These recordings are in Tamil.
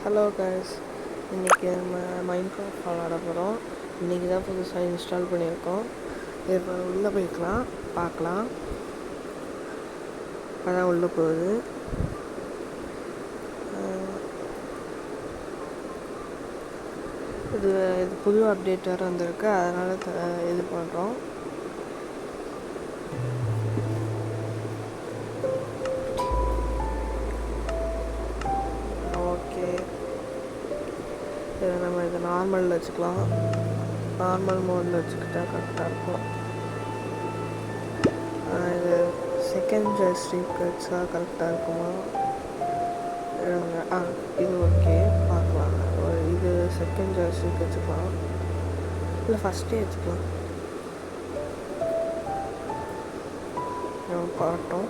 ஹலோ கைஸ், இன்றைக்கி நம்ம மைன்கிராஃப்ட் விளாட போகிறோம். இன்றைக்கி தான் புதுசாக இன்ஸ்டால் பண்ணியிருக்கோம். இப்போ உள்ளே போய்க்கலாம், பார்க்கலாம். அதான் உள்ளே போகுது. இது புது அப்டேட் வேறு வந்திருக்கு, அதனால் இது பண்ணுறோம். ஓகே, நம்ம இதை நார்மலில் வச்சுக்கலாம். நார்மல் மோடில் வச்சுக்கிட்டா கரெக்டாக இருக்கும். இது செகண்ட் ஜாய்ஸ்டிக் வச்சா கரெக்டாக இருக்குமா? இது ஓகே, பார்க்கலாம். இது செகண்ட் ஜாய்ஸ்டிக் வச்சுக்கலாம், இல்லை ஃபஸ்ட்டே வச்சுக்கலாம். காட்டும்.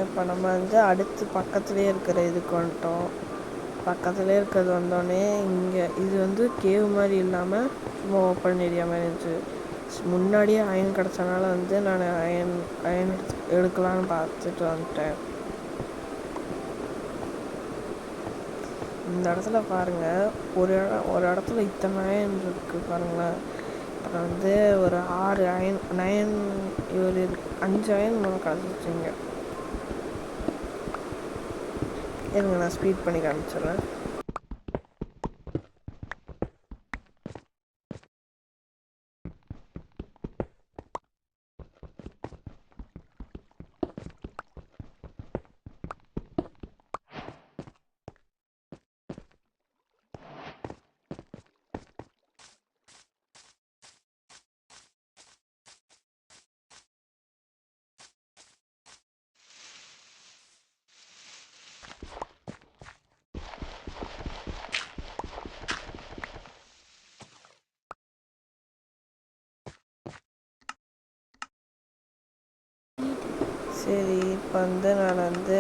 இப்போ நம்ம வந்து அடுத்து பக்கத்துலேயே இருக்கிற இதுக்கு வந்துட்டோம். பக்கத்துலேயே இருக்கிறது வந்தோடனே இங்கே இது வந்து கேவ் மாதிரி இல்லாமல் சும்மா ஓப்பன் ஏரியா மாதிரி இருந்துச்சு. முன்னாடியே அயன் கிடச்சனால வந்து நான் அயன் எடுக்கலான்னு பார்த்துட்டு வந்துட்டேன். இந்த இடத்துல பாருங்கள், ஒரு இடத்துல இத்தனை அயன் இருக்குது பாருங்களேன். அப்புறம் வந்து ஒரு 6 அயன் 9 ஒரு 5 அயன் நம்ம கிடச்சிச்சிங்க. இருங்க, நான் ஸ்பீட் பண்ணி காமிச்சிடுறேன். சரி, இப்போ வந்து நான் வந்து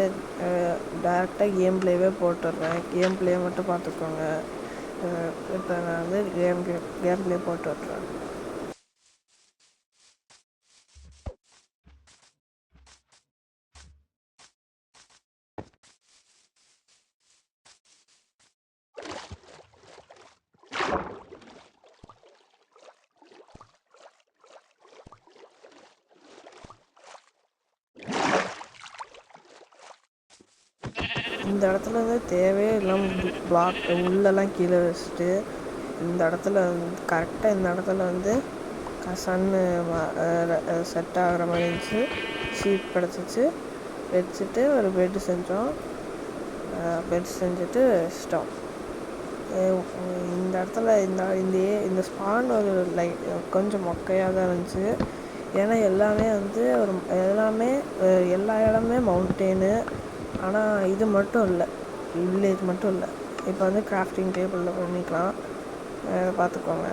டேரெக்டாக கேம் பிளேவே போட்டுடுறேன். கேம் பிளே மட்டும் பார்த்துக்கோங்க. இப்போ நான் வந்து கேம் பிளே போட்டு விட்றேன். இந்த இடத்துல வந்து தேவையே இல்லாமல் பிளாக் உள்ளெல்லாம் கீழே வச்சுட்டு, இந்த இடத்துல வந்து கரெக்டாக இந்த இடத்துல வந்து சன்னு செட் ஆகிற மாதிரி இருந்துச்சு. ஷீட் கிடச்சிச்சு, வச்சுட்டு ஒரு பெட்டு செஞ்சோம். பெட் செஞ்சுட்டு வச்சிட்டோம். இந்த இடத்துல இந்த ஸ்பான் ஒரு கொஞ்சம் மொக்கையாக தான் இருந்துச்சு. ஏன்னா எல்லாமே வந்து எல்லா இடமே மவுண்டெயினு. ஆனால் இது மட்டும் இல்லை, வில்லேஜ் மட்டும் இல்லை. இப்போ வந்து கிராஃப்டிங் டேபிளில் பண்ணிக்கலாம், பார்த்துக்கோங்க.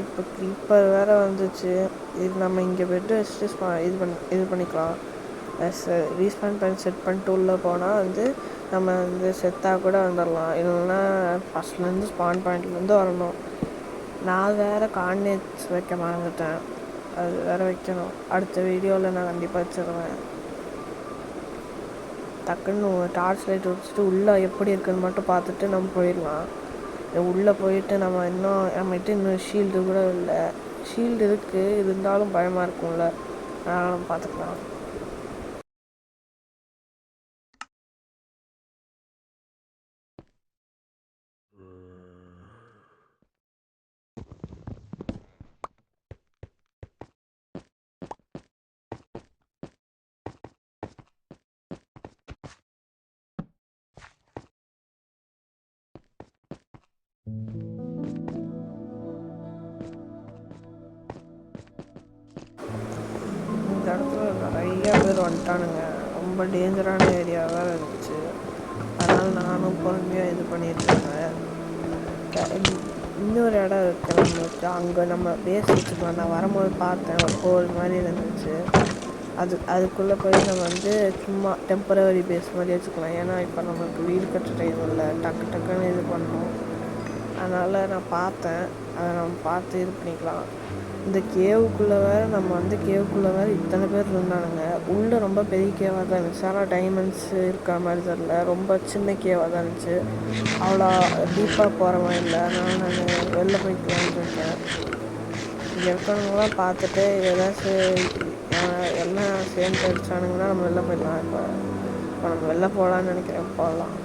இப்போ க்ரீப்பர் வேறு வந்துச்சு. இது நம்ம இங்கே பெட்டு வச்சுட்டு இது பண்ணிக்கலாம். ரீஸ்பான் பண்ணி செட் பண்ணிட்டு உள்ளே போனால் வந்து நம்ம வந்து செத்தாக கூட வந்துடலாம். இல்லைன்னா ஃபஸ்ட்லேருந்து ஸ்பான் பாயிண்ட்லேருந்து வரணும். நான் வேறு கார்டினேட்ஸ் வைக்க மறந்துட்டேன். அது வேறு வைக்கணும். அடுத்த வீடியோவில் நான் கண்டிப்பாக வச்சுருவேன். டக்குன்னு டார்ச் லைட் வச்சுட்டு உள்ளே எப்படி இருக்குதுன்னு மட்டும் பார்த்துட்டு நம்ம போயிடலாம். உள்ளே போயிட்டு நம்மகிட்ட இன்னும் ஷீல்டு கூட இல்லை. ஷீல்டு இருக்குது, இருந்தாலும் பயமாக இருக்கும்ல, அதனால் நம்ம பார்த்துக்கலாம். இந்த இடத்துல நிறையா பேர் வந்துட்டானுங்க. ரொம்ப டேஞ்சரான ஏரியாவாக இருந்துச்சு. அதனால் நானும் பொறுமையாக இது பண்ணிட்டுருக்கேன். இன்னொரு இடம் இருக்குது நம்மளுக்கு. அங்கே நம்ம பேஸ் வச்சுக்கலாம். நான் வரும்போது பார்த்தேன், ஒரு ஹோல் மாதிரி இருந்துச்சு. அதுக்குள்ளே போய் நம்ம வந்து சும்மா டெம்பரவரி பேஸ் மாதிரி வச்சுக்கலாம். ஏன்னா இப்போ நம்மளுக்கு வீடு கட்டுற டைம் இல்லை, டக்குன்னு இது பண்ணணும். அதனால் நான் பார்த்தேன், அதை நம்ம பார்த்து இது பண்ணிக்கலாம். இந்த கேவுக்குள்ளே வேறு இத்தனை பேர் இருந்தானுங்க. உள்ளே ரொம்ப பெரிய கேவாக தான் இருந்துச்சு. ஆனால் டைமண்ட்ஸ் இருக்கிற மாதிரி தெரியல. ரொம்ப சின்ன கேவாக தான் இருந்துச்சு. அவ்வளோ டீப்பாக போகிற மாதிரி இல்லை. அதனால் நான் வெளில போய்க்கலான்னு இருக்கேன். இங்கே இருக்கிறவங்களாம் பார்த்துட்டு ஏதாச்சும் எல்லாம் சேர்ந்து அடிச்சானுங்கன்னா நம்ம வெளில போயிடலாம். இப்போ நம்ம வெளில போகலான்னு நினைக்கிறேன். போகலாம்.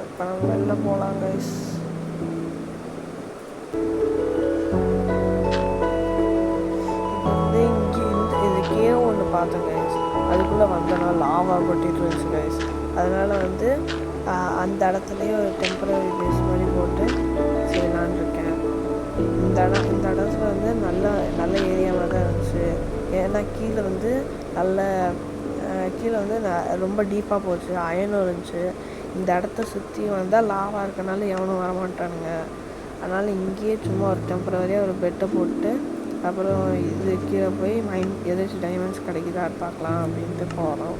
இப்போ நம்ம வெளில போகலாம் கைஸ். பார்த்தேன் கைஸ். அதுக்குள்ளே வந்தனா லாவா கொட்டிட்டு இருந்துச்சு கைஸ். அதனால் வந்து அந்த இடத்துலையே ஒரு டெம்பரரி பேஸ் மாதிரி போட்டு செய்யலான் இருக்கேன். இந்த இடத்துல வந்து நல்ல ஏரியாவாக தான் இருந்துச்சு. ஏன்னா கீழே வந்து கீழே வந்து ரொம்ப டீப்பாக போச்சு, அயனும் இருந்துச்சு. இந்த இடத்த சுற்றி வந்தால் லாவா இருக்கனால எவனும் வரமாட்டானுங்க. அதனால் இங்கேயே சும்மா ஒரு டெம்பரரியாக ஒரு பெட்டை போட்டு அப்புறம் இது கீழே போய் ஏதாச்சும் டைமண்ட்ஸ் கிடைக்குதான்னு பார்க்கலாம் அப்படின்ட்டு போகிறோம்.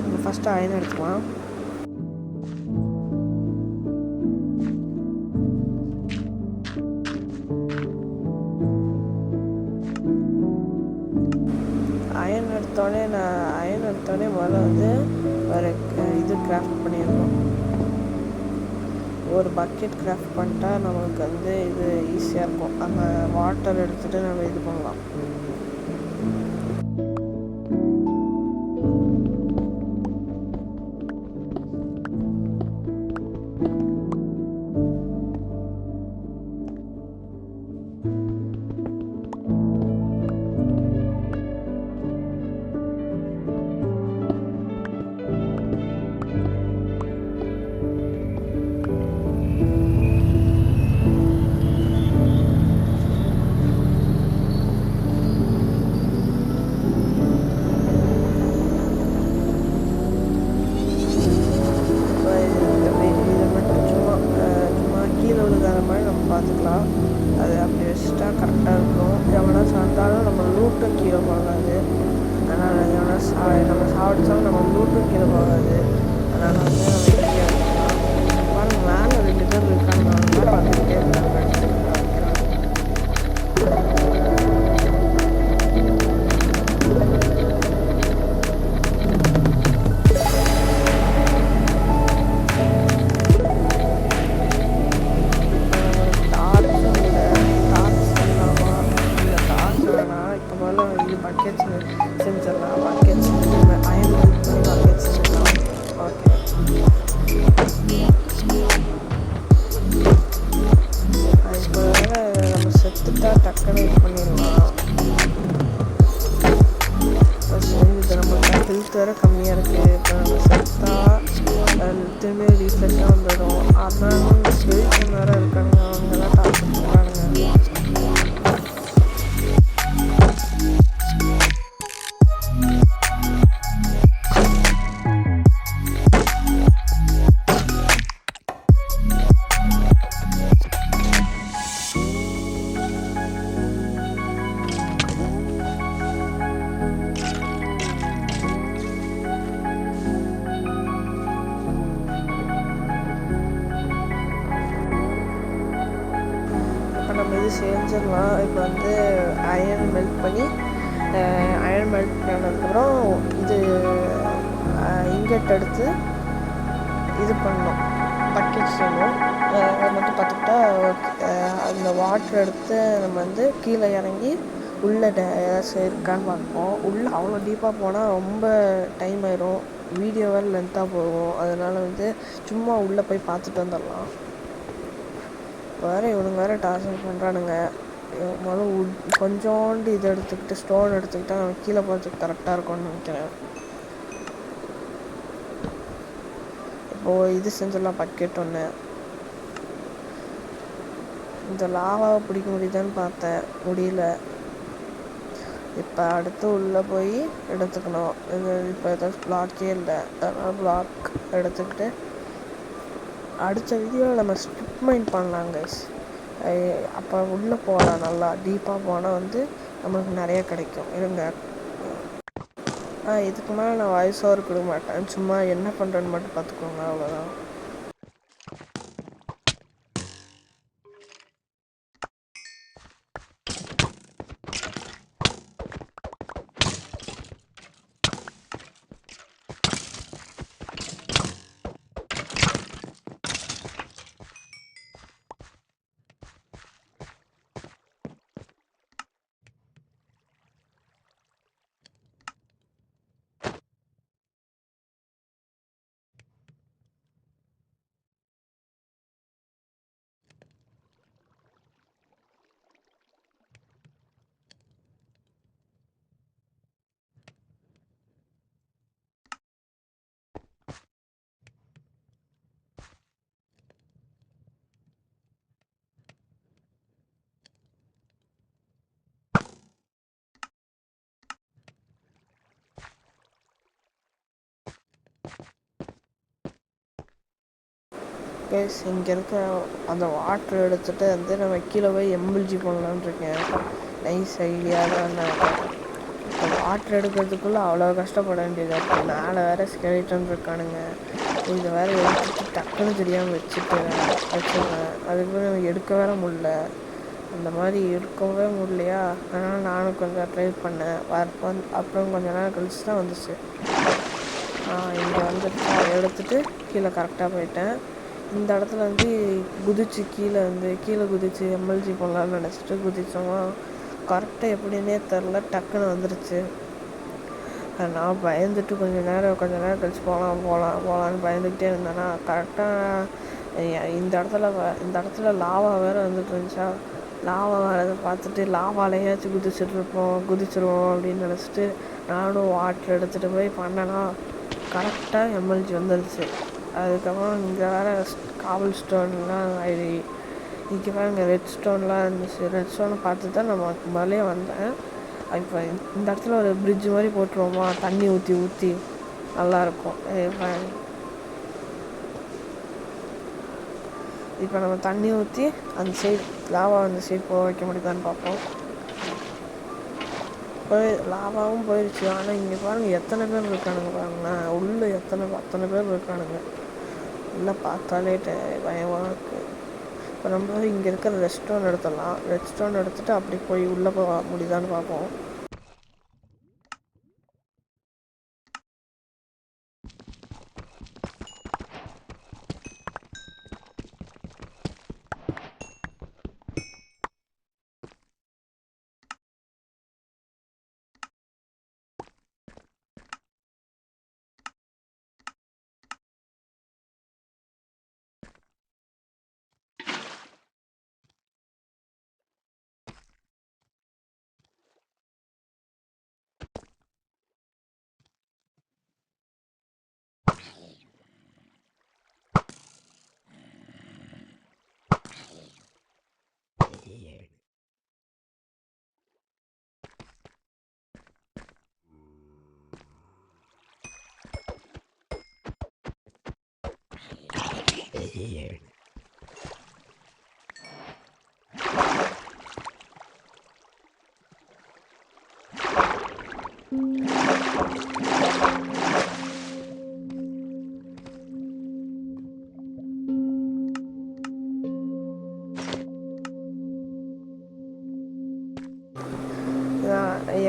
நம்ம ஃபஸ்ட்டு அயன் எடுத்துக்கலாம். அயன் எடுத்தோடனே முதல்ல வந்து ஒரு இது கிராஃப்ட் பண்ணிடணும். ஒரு பக்கெட் கிராஃப்ட் பண்ணிட்டா நம்மளுக்கு வந்து இது ஈஸியாக இருக்கும். அந்த வாட்டர் எடுத்துகிட்டு நம்ம இது பண்ணலாம். பார்த்துக்கலாம். அது அப்படி வச்சுட்டா கரெக்டாக இருக்கும். எவனா சாப்பிட்டாலும் நம்ம லூட்டும் கீழே போகாது. அதனால் எவனா நம்ம சாப்பிட்டாலும் நம்ம லூட்டும் கீழே போகாது. அதனால் வந்து நம்ம இங்கே பாருங்கள், மேலே 2 பேர் இருக்காங்க. மேலே வந்துகிட்டே இருக்காங்க. செஞ்சிடலாம். பக்கெட்ஸ் அயன் மெல்ட் பண்ணி பக்கெட் செஞ்சிடலாம். ஓகே, இப்போ நம்ம செத்துட்டா டக்குன்னு இது பண்ணிடலாம். செஞ்சது நம்மளுக்கு ஹெல்த் வேறு கம்மியாக இருக்குது. இப்போ நம்ம செத்தா திரும்பி ரீஃப்ரெஷ்ஷாக வந்துடும். அதனால ஹெல்த் வேறு இருக்காங்க, அவங்க தான் டார்ச்சர் பண்ணுறானுங்க. நம்ம இது செஞ்சிடலாம். இப்போ வந்து அயன் மெல்ட் பண்ணதுக்கப்புறம் இது இங்கட் எடுத்து இது பண்ணணும், பக்கெட் செய்யணும். அது மட்டும் பார்த்துக்கிட்டா அந்த வாட்டர் எடுத்து நம்ம வந்து கீழே இறங்கி உள்ளே ஏதாச்சும் இருக்கான்னு பார்ப்போம். உள்ளே அவ்வளோ டீப்பாக போனால் ரொம்ப டைம் ஆயிடும், வீடியோவாக லென்த்தாக போகும். அதனால் வந்து சும்மா உள்ளே போய் பார்த்துட்டு வந்துடலாம். வேறு இவனுங்க வேறு டார்ச்சர் பண்ணுறானுங்க. முதல்ல கொஞ்சோண்டு இது எடுத்துக்கிட்டு ஸ்டோன் எடுத்துக்கிட்டா நம்ம கீழே போகிறதுக்கு கரெக்டாக இருக்கும்னு நினைக்கிறேன். இப்போது இது செஞ்சிடலாம். பக்கெட் ஒன்று. இந்த லாவாவை பிடிக்க முடியுதான்னு பார்த்தேன், முடியல. இப்போ அடுத்து உள்ளே போய் எடுத்துக்கணும். இது இப்போ ஏதாச்சும் பிளாக்கே இல்லை, அதனால் பிளாக் எடுத்துக்கிட்டு அடுத்த வீடியோவில் நம்ம ஸ்ட்ரிப் மைண்ட் பண்ணலாம் கைஸ். அப்போ உள்ளே போகலாம், நல்லா டீப்பாக போனால் வந்து நம்மளுக்கு நிறைய கிடைக்கும். இருங்க, இதுக்கு மேலே நான் வாய்ஸ் ஓவர் கொடுக்க மாட்டேன், சும்மா என்ன பண்ணுறேன்னு மட்டும் பார்த்துக்கோங்க, அவ்வளோதான். கைஸ் இங்கே இருக்க அந்த வாட்டர் எடுத்துகிட்டு வந்து நம்ம கீழே போய் எம்எல்ஜி பண்ணலான்னு இருக்கேன். நைஸ் ஐடியா தான். இப்போ வாட்டர் எடுக்கிறதுக்குள்ளே அவ்வளோ கஷ்டப்பட வேண்டியது இருக்குது. மேலே வேறு ஸ்கெலிட்டன் இருக்கானுங்க. இதை வேறு எடுத்துட்டு டக்குன்னு தெரியாமல் வச்சுருவேன். அதுக்கு நம்ம எடுக்க வேற முடியல. அந்த மாதிரி எடுக்கவே முடியலையா, அதனால் நானும் கொஞ்சம் ட்ரை பண்ணேன். அப்புறம் கொஞ்சம் நேரம் கழிச்சு தான் வந்துச்சு. இங்கே வந்துட்டு அதை எடுத்துகிட்டு கீழே கரெக்டாக போயிட்டேன். இந்த இடத்துல வந்து குதிச்சு கீழே குதிச்சு எம்எல்ஜி பண்ணலான்னு நினச்சிட்டு குதிச்சோமா, கரெக்டாக எப்படின்னே தெரில, டக்குன்னு வந்துருச்சு. நான் பயந்துட்டு கொஞ்சம் நேரம் கழிச்சு போகலான்னு பயந்துக்கிட்டே இருந்தேன்னா, கரெக்டாக இந்த இடத்துல லாவா வேறு வந்துட்டு இருந்துச்சா. லாவா வரதை பார்த்துட்டு லாவாலையாச்சும் குதிச்சிருவோம் அப்படின்னு நினச்சிட்டு நானும் வாட்டர் எடுத்துகிட்டு போய் பண்ணேன்னா கரெக்டாக எம்எல்ஜி வந்துருச்சு. அதுக்கப்புறம் இங்கே வேறு காவல் ஸ்டோன்லாம் இங்கே வேறு இங்கே ரெட் ஸ்டோன்லாம் இருந்துச்சு. ரெட் ஸ்டோனை பார்த்து தான் நம்ம மேலேயே வந்தேன். இப்போ இந்த இடத்துல ஒரு பிரிட்ஜ் மாதிரி போட்டுருவோமா, தண்ணி ஊற்றி நல்லாயிருக்கும். இப்போ நம்ம தண்ணி ஊற்றி அந்த சைடு லாவா அந்த சைடு போக வைக்க முடியுதான்னு பார்ப்போம். லாவாவும் போயிடுச்சு. ஆனால் இங்கே பாருங்கள் எத்தனை பேர் இருக்கானுங்க பாருங்களேன். உள்ளே அத்தனை பேர் இருக்கானுங்க. உள்ளே பார்த்தாலே பயமாக இருக்குது. இப்போ நம்ம இங்கே இருக்கிற ரெஸ்டாரண்ட் எடுத்துடலாம். ரெஸ்டாரண்ட் எடுத்துகிட்டு அப்படி போய் உள்ளே போக முடியுதான்னு பார்ப்போம்.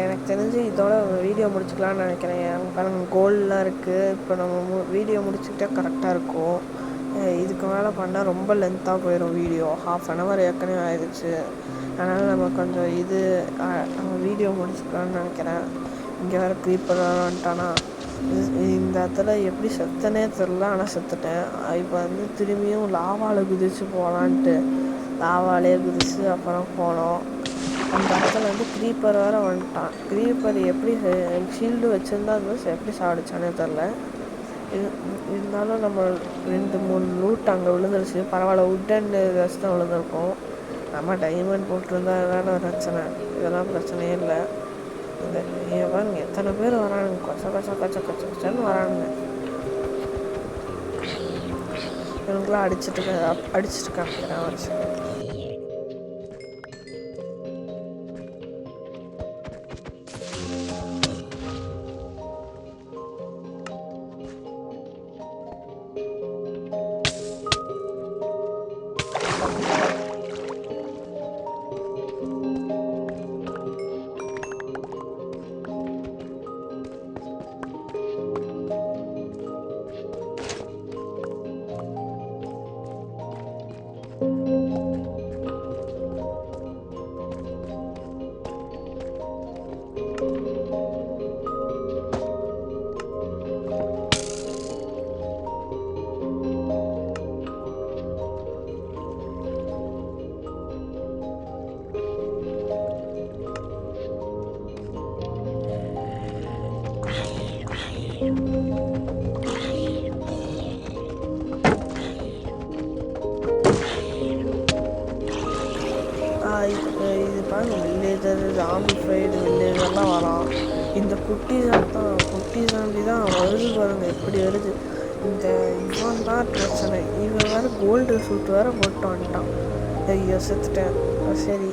எனக்கு தெரிஞ்சு இதோட வீடியோ முடிச்சுக்கலான்னு நினைக்கிறேன். பாருங்கள் கோல்லாம் இருக்குது. இப்போ நம்ம வீடியோ முடிச்சுக்கிட்டே கரெக்டாக இருக்கும். இதுக்கு மேலே பண்ணால் ரொம்ப லென்த்தாக போயிடும் வீடியோ. 1/2 hour ஏற்கனவே ஆயிடுச்சு. அதனால் நம்ம கொஞ்சம் நம்ம வீடியோ முடிச்சுக்கலான்னு நினைக்கிறேன். இங்கே வேறு க்ரீப்பர் வந்துட்டானா, இந்த இடத்துல எப்படி செத்தனே தெரில. ஆனால் செத்துட்டேன். இப்போ வந்து திரும்பியும் லாவாவில் குதிச்சு போகலான்ட்டு லாவாலே குதிச்சு அப்புறம் போனோம். அந்த இடத்துல வந்து க்ரீப்பர் வேறு வந்துட்டான். க்ரீப்பர் எப்படி ஷீல்டு வச்சுருந்தா எப்படி சாடிச்சானே தெரில. இருந்தாலும் நம்ம 2-3 லூட் அங்கே விழுந்துருச்சு. பரவாயில்ல, உட்டன் ட்ரெஸ் தான் விழுந்திருக்கும். நம்ம டைமண்ட் போட்டிருந்தா வேறு பிரச்சனை. இதெல்லாம் பிரச்சனையே இல்லை. பாருங்க எத்தனை பேர் வரானுங்க. கொச்சன்னு வரானுங்க. இவனுக்குலாம் அடிச்சுட்டு காமிக்கிறேன் வச்சு. இது பாருங்க, வில்லேஜர் ஜாம்பிஃபைடு வில்லேஜர்லாம் வரான். இந்த குட்டி ஜாம்பி தான் வருது பாருங்க, எப்படி வருது. இந்த இவன் தான் பிரச்சனை. இவன் வேறு கோல்டு சூட் வேறு போட்டு வந்துட்டான். ஐயோ செத்துட்டேன். சரி